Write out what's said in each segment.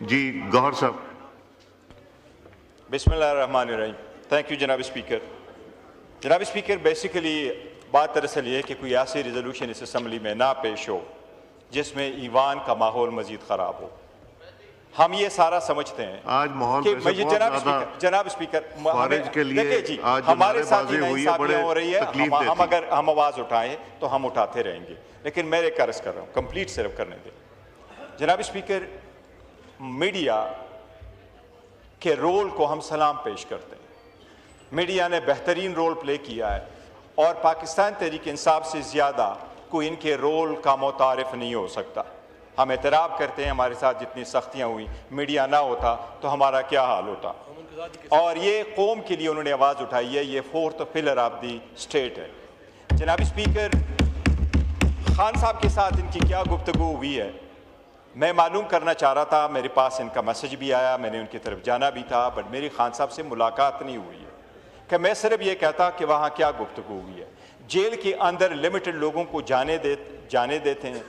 جی گوہر صاحب. Bismillahirrahmanirrahim. Thank you, Janab Speaker. Janab Speaker, basically بات دراصل یہ ہے کہ کوئی ایسی ریزولوشن اس اسمبلی میں نہ پیش ہو جس میں ایوان کا ماحول مزید خراب ہو. ہم یہ سارا سمجھتے ہیں آج ماحول جناب اسپیکر خارج کے لیے دیکھیے جی آج ہمارے ساتھ بازی ہوئی ہے، بڑے ہو رہی ہے. تکلیف اگر ہم آواز اٹھائیں تو ہم اٹھاتے رہیں گے، لیکن میں ایک عرض کر رہا ہوں کمپلیٹ صرف کرنے دیں. جناب اسپیکر، میڈیا کے رول کو ہم سلام پیش کرتے ہیں. میڈیا نے بہترین رول پلے کیا ہے اور پاکستان تحریک انصاف سے زیادہ کوئی ان کے رول کا متعارف نہیں ہو سکتا. ہم اعتراف کرتے ہیں ہمارے ساتھ جتنی سختیاں ہوئی، میڈیا نہ ہوتا تو ہمارا کیا حال ہوتا. اور یہ قوم کے لیے انہوں نے آواز اٹھائی ہے، یہ fourth pillar of the state ہے. جناب اسپیکر، خان صاحب کے ساتھ ان کی کیا گفتگو ہوئی ہے میں معلوم کرنا چاہ رہا تھا. میرے پاس ان کا میسج بھی آیا، میں نے ان کی طرف جانا بھی تھا، بٹ میری خان صاحب سے ملاقات نہیں ہوئی ہے. کہ میں صرف یہ کہتا کہ وہاں کیا گفتگو ہوئی ہے. جیل کے اندر لمیٹڈ لوگوں کو جانے دیتے ہیں.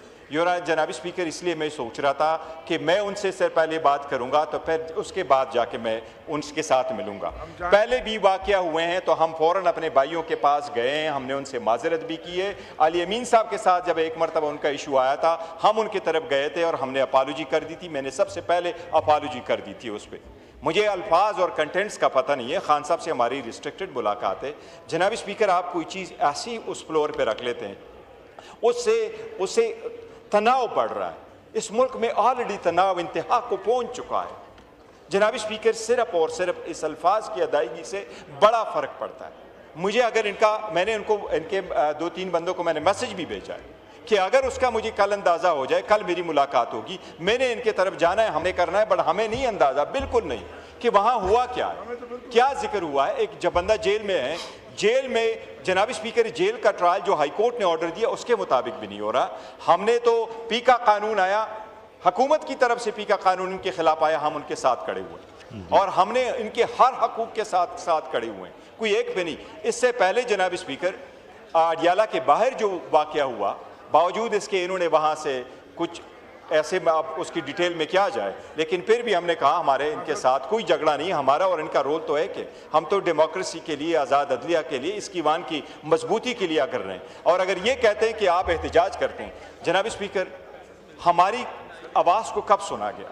جناب اسپیکر، اس لیے میں سوچ رہا تھا کہ میں ان سے پہلے بات کروں گا تو پھر اس کے بعد جا کے میں ان کے ساتھ ملوں گا. پہلے بھی واقعہ ہوئے ہیں تو ہم فوراً اپنے بھائیوں کے پاس گئے ہیں، ہم نے ان سے معذرت بھی کی ہے. علی امین صاحب کے ساتھ جب ایک مرتبہ ان کا ایشو آیا تھا ہم ان کی طرف گئے تھے اور ہم نے اپالوجی کر دی تھی. میں نے سب سے پہلے اپالوجی کر دی تھی اس پہ. مجھے الفاظ اور کنٹینٹس کا پتہ نہیں ہے. خان صاحب سے ہماری ریسٹرکٹڈ ملاقات ہے. جناب اسپیکر، آپ کوئی چیز ایسی اس فلور پہ رکھ لیتے ہیں اس سے تناؤ بڑھ رہا ہے. اس ملک میں آلریڈی تناؤ انتہا کو پہنچ چکا ہے. جناب اسپیکر، صرف اور صرف اس الفاظ کی ادائیگی سے بڑا فرق پڑتا ہے. مجھے اگر میں نے ان کے 2-3 بندوں کو میں نے میسج بھی بھیجا ہے کہ اگر اس کا مجھے کل اندازہ ہو جائے، کل میری ملاقات ہوگی، میں نے ان کے طرف جانا ہے، ہم نے کرنا ہے، بٹ ہمیں نہیں اندازہ، بالکل نہیں، کہ وہاں ہوا کیا ہے، کیا ذکر ہوا ہے. ایک جب بندہ جیل میں ہے، جیل میں جناب اسپیکر جیل کا ٹرائل جو ہائی کورٹ نے آرڈر دیا اس کے مطابق بھی نہیں ہو رہا. ہم نے تو پی کا قانون آیا، حکومت کی طرف سے پی کا قانون ان کے خلاف آیا، ہم ان کے ساتھ کھڑے ہوئے اور ہم نے ان کے ہر حقوق کے ساتھ کھڑے ہوئے ہیں، کوئی ایک بھی نہیں. اس سے پہلے جناب اسپیکر، اڈیالہ کے باہر جو واقعہ ہوا، باوجود اس کے انہوں نے وہاں سے کچھ ایسے اب اس کی ڈیٹیل میں کیا جائے، لیکن پھر بھی ہم نے کہا ہمارے ان کے ساتھ کوئی جھگڑا نہیں. ہمارا اور ان کا رول تو ہے کہ ہم تو ڈیموکریسی کے لیے، آزاد عدلیہ کے لیے، اس کی ایوان کی مضبوطی کے لیے کر رہے ہیں. اور اگر یہ کہتے ہیں کہ آپ احتجاج کرتے ہیں، جناب اسپیکر، ہماری آواز کو کب سنا گیا؟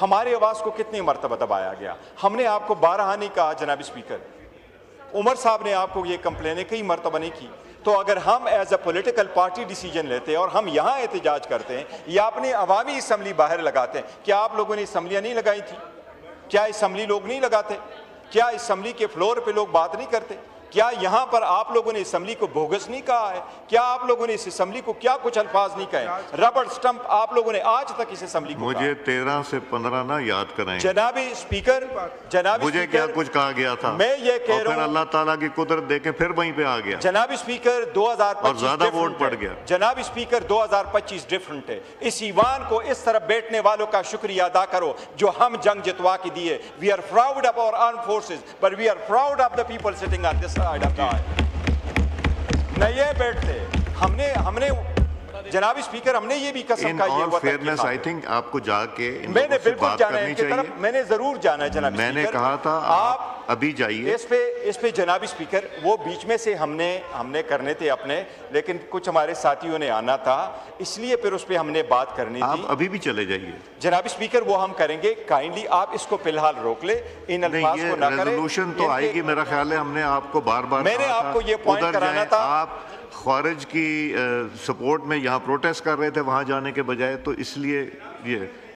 ہماری آواز کو کتنی مرتبہ دبایا گیا؟ ہم نے آپ کو بارہا نہیں کہا جناب اسپیکر. عمر صاحب نے آپ کو یہ کمپلینیں کئی مرتبہ نہیں کی. تو اگر ہم as a political party decision لیتے ہیں اور ہم یہاں احتجاج کرتے ہیں یا اپنی عوامی اسمبلی باہر لگاتے ہیں، کیا آپ لوگوں نے اسمبلیاں نہیں لگائی تھی؟ کیا اسمبلی لوگ نہیں لگاتے؟ کیا اسمبلی کے فلور پہ لوگ بات نہیں کرتے؟ کیا یہاں پر آپ لوگوں نے اسمبلی کو بوگس نہیں کہا ہے؟ کیا آپ لوگوں نے اس اسمبلی کو کیا کچھ الفاظ نہیں کہے؟ ربڑ سٹمپ آپ لوگوں نے آج تک اس اسمبلی کو مجھے 13 سے 15 نہ یاد کرائیں. جناب اسپیکر، مجھے کیا کچھ کہا گیا تھا، میں یہ کہہ رہا ہوں، اللہ تعالیٰ کی قدرت دیکھیں پھر وہیں پہ آ گیا. جناب اسپیکر، 2025 اور زیادہ ووٹ پڑ گیا. جناب اسپیکر، 2025 ڈیفرنٹ ہے. اس ایوان کو اس طرح بیٹھنے والوں کا شکریہ ادا کرو جو ہم جنگ جتوا کے دیے. We are proud of our armed forces, but we are proud of the people sitting on this side of the aisle. نہ یہ بیٹھتے ہم نے جناب اسپیکر، ہم نے یہ بھی قسم کا یہ فیئرنیس آئی تھنک آپ کو جا کے میں نے بالکل جانا ہے ان کی طرف، میں نے ضرور جانا ہے جناب اسپیکر. میں نے کہا تھا آپ ابھی جائیے اس پہ جناب اسپیکر. وہ بیچ میں سے ہم نے کرنے تھے اپنے، لیکن کچھ ہمارے ساتھیوں نے آنا تھا، اس لیے پھر اس پہ ہم نے بات کرنی تھی. آپ ابھی بھی چلے جائیے جناب اسپیکر، وہ ہم کریں گے. کائنڈلی آپ اس کو فی الحال روک لے، ان الفاظ کو نہ کریں. ریزولوشن تو آئے گی، میرا خیال ہے ہم نے آپ کو بار بار میں نے آپ کو یہ پوائنٹ کرانا تھا. آپ خارج کی سپورٹ میں یہاں پروٹیسٹ کر رہے تھے وہاں جانے کے بجائے، تو اس لیے یہ